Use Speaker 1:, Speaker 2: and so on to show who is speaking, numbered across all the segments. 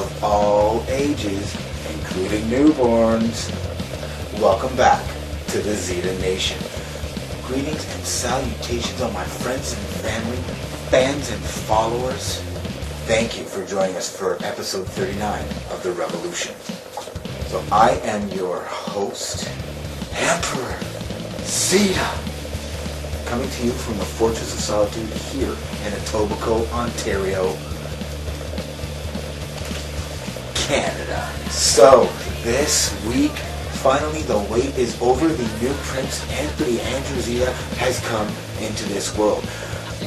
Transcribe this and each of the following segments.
Speaker 1: of all ages, including newborns. Welcome back to the Zita Nation. Greetings and salutations on my friends and family, fans and followers. Thank you for joining us for episode 39 of The Revolution. So I am your host, Emperor Zita, coming to you from the Fortress of Solitude here in Etobicoke, Ontario, Canada. So this week, finally the wait is over. The new Prince Emperor Zita has come into this world.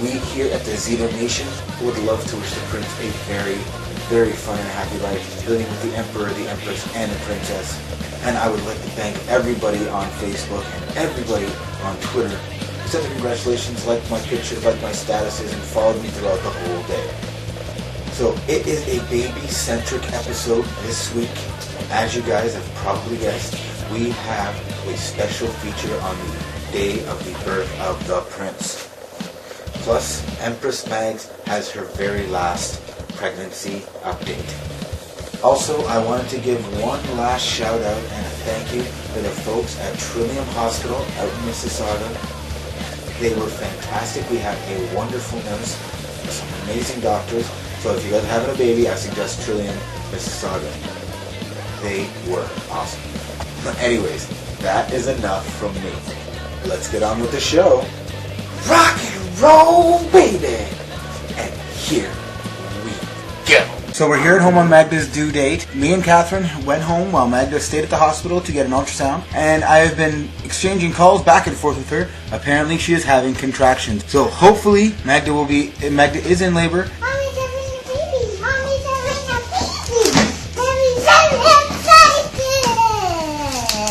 Speaker 1: We here at the Zita Nation would love to wish the Prince a very, very fun and happy life, living with the Emperor, the Empress, and the Princess. And I would like to thank everybody on Facebook and everybody on Twitter who sent the congratulations, liked my pictures, liked my statuses, and followed me throughout the whole day. So it is a baby-centric episode this week. As you guys have probably guessed, we have a special feature on the day of the birth of the Prince. Plus, Empress Magz has her very last pregnancy update. Also, I wanted to give one last shout out and a thank you to the folks at Trillium Hospital out in Mississauga. They were fantastic. We have a wonderful nurse, some amazing doctors. So if you guys are having a baby, I suggest Trillium Mississauga. They were awesome. But anyways, that is enough from me. Let's get on with the show. Rock and roll, baby! And here we go. So we're here at home on Magda's due date. Me and Catherine went home while Magda stayed at the hospital to get an ultrasound. And I have been exchanging calls back and forth with her. Apparently she is having contractions. So hopefully Magda is in labor.
Speaker 2: Mommy's having a baby! Mommy's having a baby! Mommy's so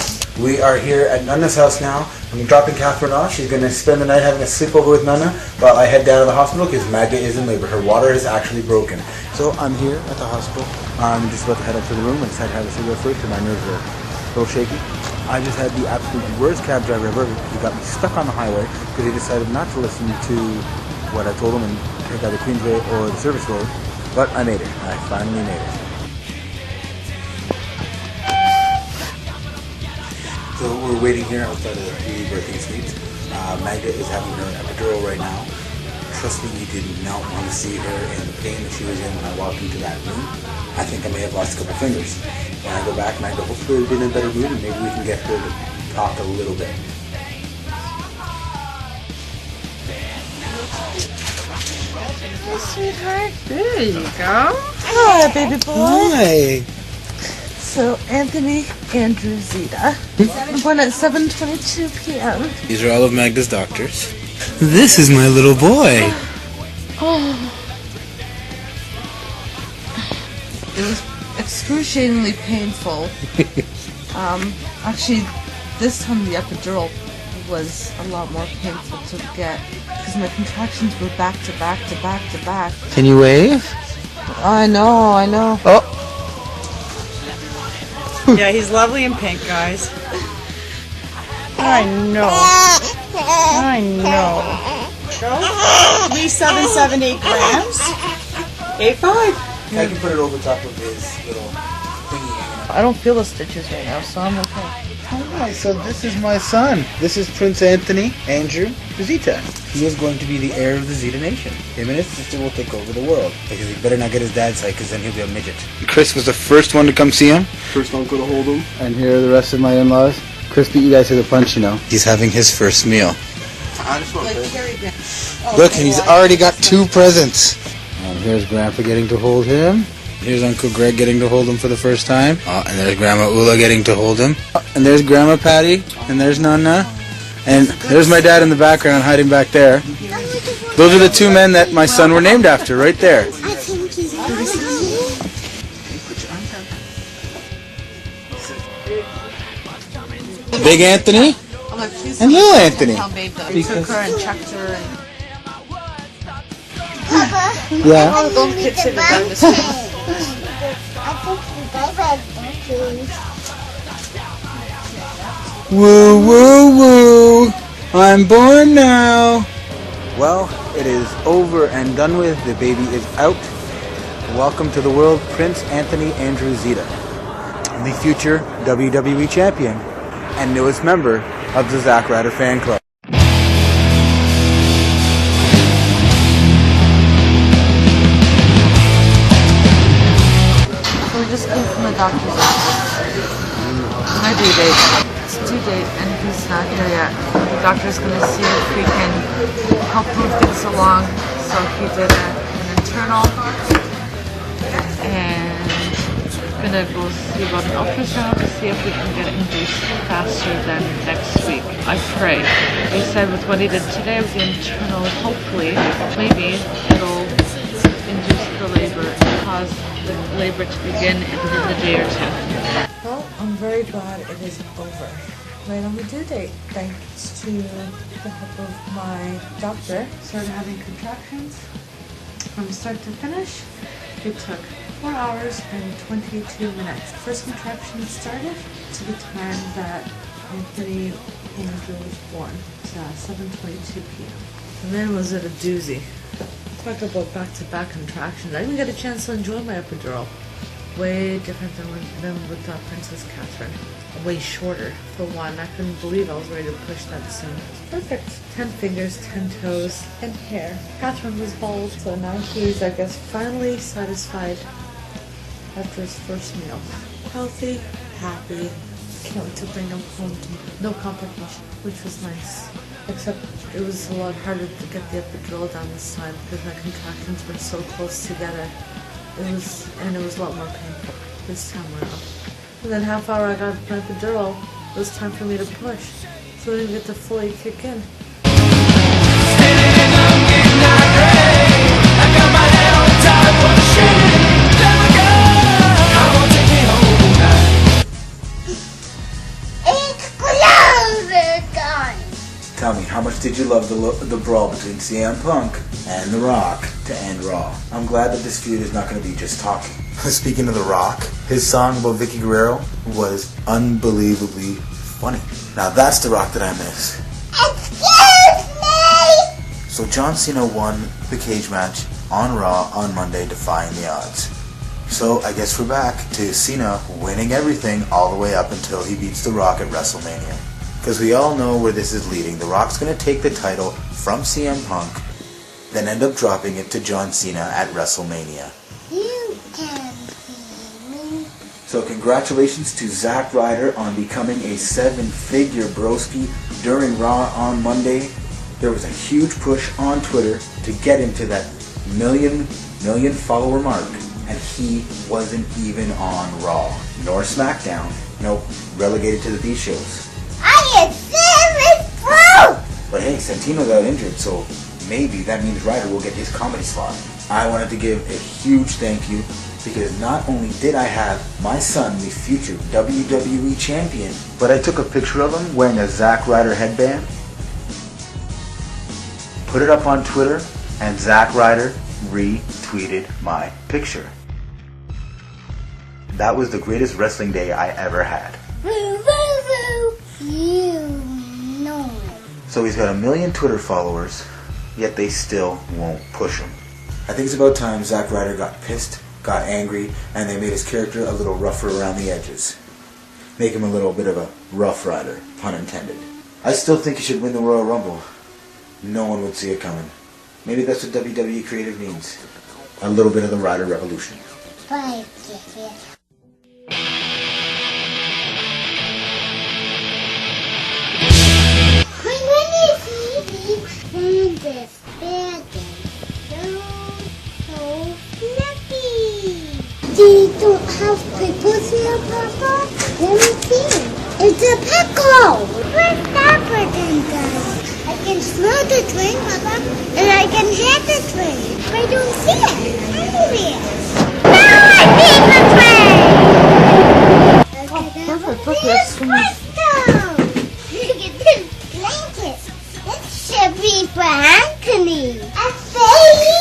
Speaker 2: excited!
Speaker 1: We are here at Nana's house now. I'm dropping Catherine off. She's going to spend the night having a sleepover with Nana while I head down to the hospital because Magda is in labor. Her water is actually broken. So I'm here at the hospital. I'm just about to head up to the room. I decided to have a cigarette first because my nerves are a little shaky. I just had the absolute worst cab driver ever. He got me stuck on the highway because he decided not to listen to what I told him and take either Queensway or the service road. But I made it. I finally made it. So we're waiting here outside of the birthing suite. Magda is having her epidural right now. Trust me, you did not want to see her in the pain that she was in when I walked into that room. I think I may have lost a couple fingers. When I go back, Magda hopefully will be in a better mood and maybe we can get her to talk a little bit.
Speaker 3: Hey, sweetheart. There you go. Hi, baby boy.
Speaker 1: Hi.
Speaker 3: So, Anthony Andrew Zita. I'm born at 7:22 p.m.
Speaker 1: These are all of Magda's doctors. This is my little boy.
Speaker 3: Oh. It was excruciatingly painful. Actually, this time the epidural was a lot more painful to get because my contractions were back to back to back to back.
Speaker 1: Can you wave?
Speaker 3: I know.
Speaker 1: Oh.
Speaker 4: Yeah, he's lovely in pink, guys. I know. 3778 grams. 85.
Speaker 1: I can put it over top of his little thingy.
Speaker 3: I don't feel the stitches right now, so I'm okay.
Speaker 1: Alright, so this is my son. This is Prince Andrew Zita. He is going to be the heir of the Zita Nation. Him and his sister will take over the world. Because he better not get his dad's side, because then he'll be a midget. Chris was the first one to come see him.
Speaker 5: First uncle to hold him. And here are the rest of my in-laws. Chris beat you guys to the punch, you know.
Speaker 1: He's having his first meal. Look, and he's already got 2 presents.
Speaker 5: And here's Grandpa getting to hold him.
Speaker 1: Here's Uncle Greg getting to hold him for the first time. Oh, and there's Grandma Ula getting to hold him. Oh, and there's Grandma Patty. And there's Nana. And there's my dad in the background hiding back there. Those are the 2 men that my son were named after, right there.
Speaker 2: I think he's really
Speaker 1: Big Anthony and little Anthony.
Speaker 3: Took her and checked her and...
Speaker 2: Papa,
Speaker 1: Yeah.
Speaker 3: Don't kids say the dinosaur.
Speaker 1: Woo, woo, woo. I'm born now. Well, it is over and done with. The baby is out.
Speaker 5: welcome to the world Prince Anthony Andrew Zita, the future WWE Champion and newest member of the Zack Ryder fan club.
Speaker 3: So we just came from the doctor's office. My due date. It's due date and he's not here yet. The doctor's going to see if we can help move things along. So he did an internal and gonna go see about an ultrasound to see if we can get it induced faster than next week. I pray. They said with what he did today with the internal, hopefully, maybe it'll induce the labor and cause the labor to begin within the day or two. Well, I'm very glad it is over. Right on the due date, thanks to the help of my doctor. Started having contractions from start to finish. It took 4 hours and 22 minutes. First contraction started to the time that Anthony Andrew was born. It's 7:22 p.m. And then was it a doozy. Talk about back-to-back contractions. I didn't get a chance to enjoy my epidural. Way different than with Princess Katherine. Way shorter, for one. I couldn't believe I was ready to push that soon. Perfect. 10 fingers, 10 toes, and hair. Katherine was bald, so now he's, I guess, finally satisfied after his first meal. Healthy, happy, can't wait to bring him home. No complication, which was nice. Except it was a lot harder to get the epidural down this time because my contractions were so close together. It was a lot more painful this time around. And then half hour I got my epidural, it was time for me to push. So I didn't get to fully kick in.
Speaker 1: Tell me, how much did you love the brawl between CM Punk and The Rock to end Raw? I'm glad that this feud is not going to be just talking. Speaking of The Rock, his song about Vicky Guerrero was unbelievably funny. Now that's The Rock that I miss.
Speaker 2: Excuse me!
Speaker 1: So John Cena won the cage match on Raw on Monday, defying the odds. So I guess we're back to Cena winning everything all the way up until he beats The Rock at WrestleMania. Because we all know where this is leading. The Rock's going to take the title from CM Punk, then end up dropping it to John Cena at WrestleMania.
Speaker 2: You can see me.
Speaker 1: So congratulations to Zack Ryder on becoming a 7-figure broski during Raw on Monday. There was a huge push on Twitter to get him to that million follower mark, and he wasn't even on Raw nor SmackDown. Nope, relegated to the B shows.
Speaker 2: I am serious, bro!
Speaker 1: But hey, Santino got injured, so maybe that means Ryder will get his comedy slot. I wanted to give a huge thank you because not only did I have my son, the future WWE Champion, but I took a picture of him wearing a Zack Ryder headband, put it up on Twitter, and Zack Ryder retweeted my picture. That was the greatest wrestling day I ever had.
Speaker 2: Woo, woo, woo. You know it.
Speaker 1: So he's got 1 million Twitter followers, yet they still won't push him. I think it's about time Zack Ryder got pissed, got angry, and they made his character a little rougher around the edges. Make him a little bit of a rough rider, pun intended. I still think he should win the Royal Rumble. No one would see it coming. Maybe that's what WWE Creative needs. A little bit of the Ryder Revolution.
Speaker 2: Bye, yeah. They don't have pickles here, Papa? Let me see. It's a pickle! Where's that person, guys? I can smell the train, Papa, and I can hear the train. I don't see it anywhere. Now I see the train!
Speaker 3: Perfect, look, it's
Speaker 2: Look at this blanket. It should be for Anthony. A baby?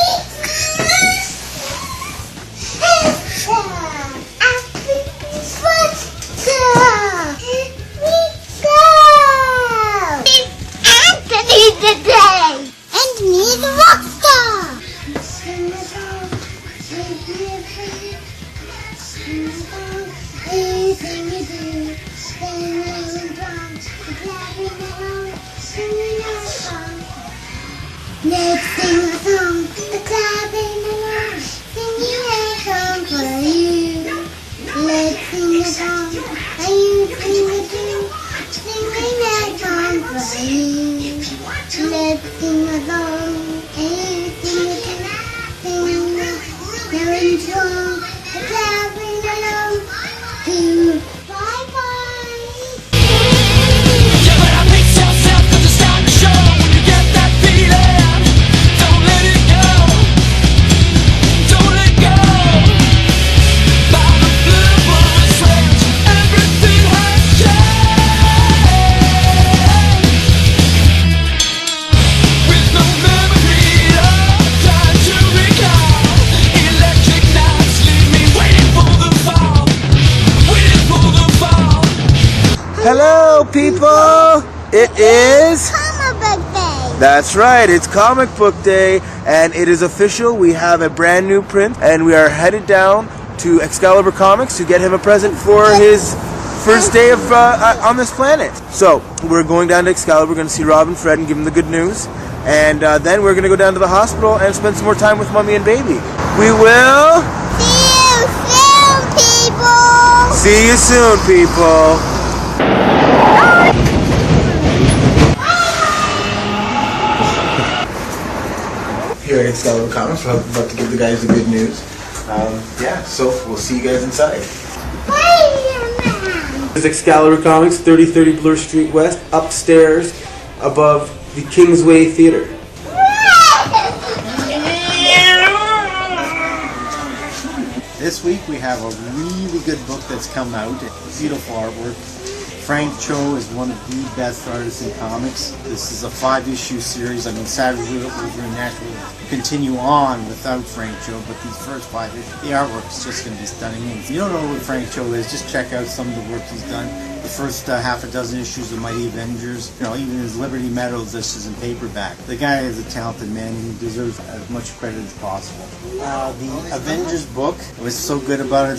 Speaker 2: Today! And me the rock star! sing a song. You sing a tune. Sing a song. Clapping along. Singing a song. Let's sing a song. Clapping along. Singing a song for you. Let's sing a song. You sing a tune. Singing a song for you. Let's sing a song. You sing a tune. Singing a song. Clapping along. To bye-bye.
Speaker 6: Yeah, but I pace yourself 'cause it's time to show. When you get that feeling, don't let it go. Don't let go. By the flip of a switch, everything has changed. With no memory of time to recall, electric nights leave me waiting for the fall. Waiting for the fall.
Speaker 5: Hello, people! It is...
Speaker 2: Comic Book Day.
Speaker 5: That's right, it's Comic Book Day, and it is official. We have a brand new print, and we are headed down to Excalibur Comics to get him a present for his first day of on this planet. So, we're going down to Excalibur, we're going to see Rob and Fred and give them the good news, and then we're going to go down to the hospital and spend some more time with Mummy and Baby. We will...
Speaker 2: See you soon, people.
Speaker 5: See you soon, people! Here at Excalibur Comics, we're about to give the guys the good news. So we'll see you guys inside. This is Excalibur Comics, 3030 Bloor Street West, upstairs above the Kingsway Theater.
Speaker 7: This week we have a really good book that's come out. Beautiful artwork. Frank Cho is one of the best artists in comics. This is a 5-issue series. I mean, Savage Over Natural will continue on without Frank Cho, but these first 5 issues, the artwork is just going to be stunning. And if you don't know who Frank Cho is, just check out some of the work he's done. The first half a dozen issues of Mighty Avengers, even his Liberty Meadows, this is in paperback. The guy is a talented man. He deserves as much credit as possible. The Avengers book was so good about it.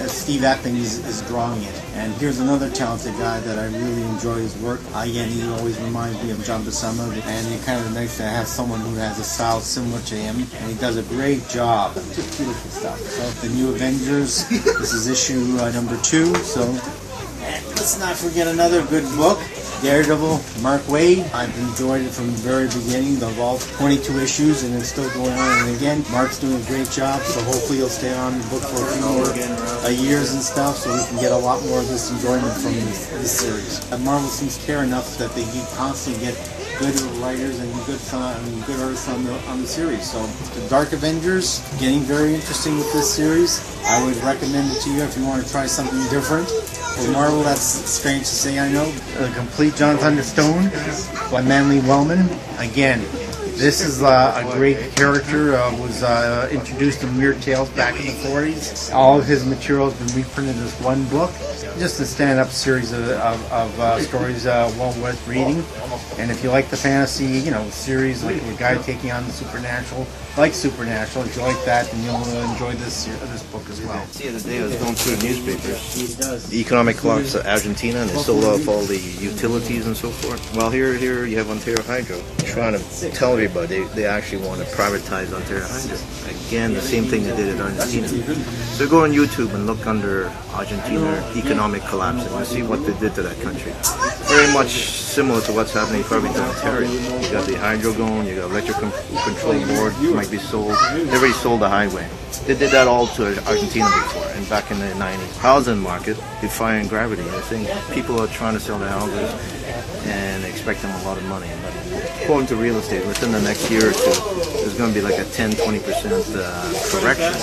Speaker 7: Steve Epping is drawing it. And here's another talented guy that I really enjoy his work. Again, he always reminds me of John Buscema, and it's kind of nice to have someone who has a style similar to him, and he does a great job. Just beautiful stuff. So the New Avengers, this is issue number 2. So, and let's not forget another good book, Daredevil, Mark Waid. I've enjoyed it from the very beginning. Of all 22 issues, and it's still going on. And again, Mark's doing a great job, so hopefully he'll stay on the book for a few more years and stuff, so we can get a lot more of this enjoyment from this series. Marvel seems to care enough that they constantly get good writers and good artists on the series. So the Dark Avengers, getting very interesting with this series. I would recommend it to you if you want to try something different. For Marvel, that's strange to say, I know. The complete Jonathan Stone by Manly Wellman. Again, this is a great character. Was introduced in Weird Tales back in the 40s. All of his material has been reprinted as one book. Just a stand-up series of stories well worth reading. And if you like the fantasy, series, like a guy taking on the supernatural, if you like that, then you'll enjoy this book as well.
Speaker 8: The other day I was going through the newspapers, the economic collapse of Argentina, and they sold off all the utilities and so forth. Well, here you have Ontario Hydro trying to tell everybody they actually want to privatize Ontario Hydro. Again, the same thing they did at Argentina. So go on YouTube and look under Argentina economic collapse, and you'll see what they did to that country. Very much similar to what's happening probably to Ontario. You got the hydro going, you got electric control board, might be sold. They already sold the highway. They did that all to Argentina before, and back in the 90s. Housing market, defying gravity. I think people are trying to sell their houses and expect them a lot of money. But according to real estate, within the next year or two, there's going to be like a 10-20% correction.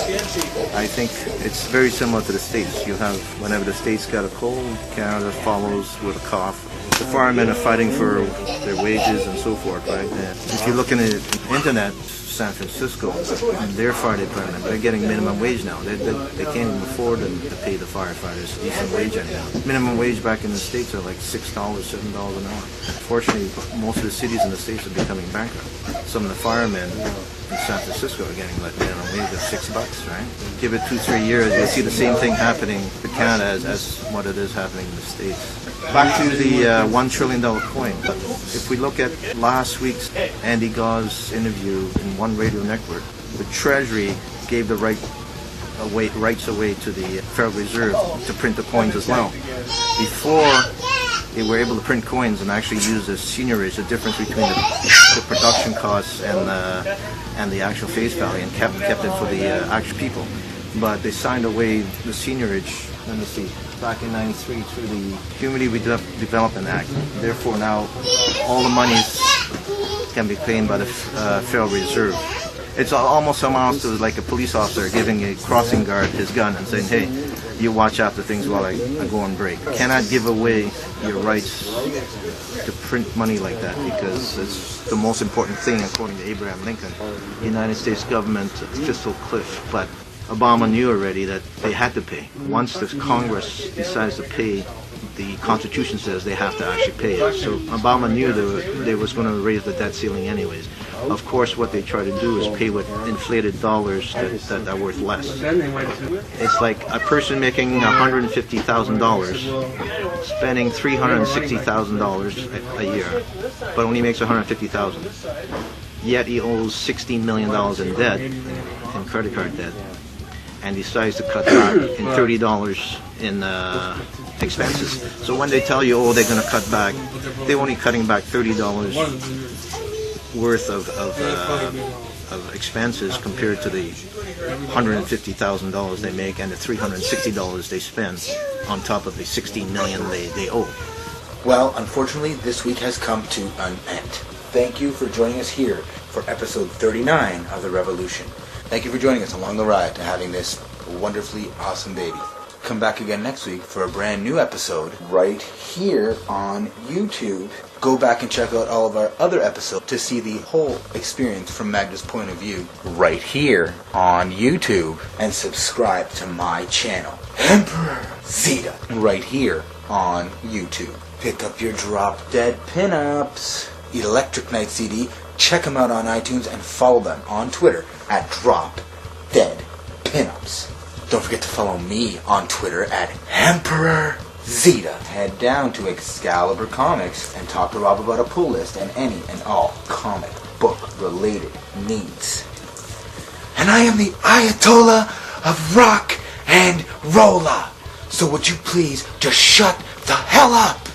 Speaker 8: I think it's very similar to the States. You have, whenever the States got a cold, Canada follows with a cough. The firemen are fighting for their wages and so forth, right? And if you look in the internet, San Francisco, they're fire department, they're getting minimum wage now. They can't even afford to pay the firefighters a decent wage anyhow. Minimum wage back in the States are like $6, $7 an hour. Unfortunately, most of the cities in the States are becoming bankrupt. Some of the firemen in San Francisco are getting let down on waves at $6, right? Give it 2-3 years, you'll see the same thing happening in Canada as what it is happening in the States. Back to the $1 trillion coin. If we look at last week's Andy Gauze interview in One Radio Network, the Treasury gave the rights away to the Federal Reserve to print the coins as well. Before they were able to print coins and actually use the seigniorage, the difference between the production costs and the actual face value, and kept it for the actual people. But they signed away the seigniorage, let me see, back in '93 through the Community Development Act. Therefore now all the monies can be claimed by the Federal Reserve. It's almost amounts to like a police officer giving a crossing guard his gun and saying, hey, you watch after things while I go on break. Cannot give away your rights to print money like that, because it's the most important thing, according to Abraham Lincoln. The United States government fiscal cliff, but Obama knew already that they had to pay. Once the Congress decides to pay, the Constitution says they have to actually pay it. So Obama knew they was going to raise the debt ceiling anyways. Of course, what they try to do is pay with inflated dollars that are worth less. It's like a person making $150,000 spending $360,000 a year, but only makes $150,000. Yet he owes $16 million in debt, in credit card debt, and decides to cut back in $30 in expenses. So when they tell you, oh, they're going to cut back, they're only cutting back $30 worth of expenses compared to the $150,000 they make and the $360 they spend on top of the $16 million they owe.
Speaker 1: Well, unfortunately, this week has come to an end. Thank you for joining us here for episode 39 of The Revolution. Thank you for joining us along the ride to having this wonderfully awesome baby. Come back again next week for a brand new episode right here on YouTube. Go back and check out all of our other episodes to see the whole experience from Magz's point of view right here on YouTube. And subscribe to my channel, Emperor Zita, right here on YouTube. Pick up your Drop Dead pinups. Electric Night CD. Check them out on iTunes and follow them on Twitter at Drop Dead Pinups. Don't forget to follow me on Twitter at Emperor Zita. Head down to Excalibur Comics and talk to Rob about a pull list and any and all comic book related needs. And I am the Ayatollah of rock and rolla. So would you please just shut the hell up?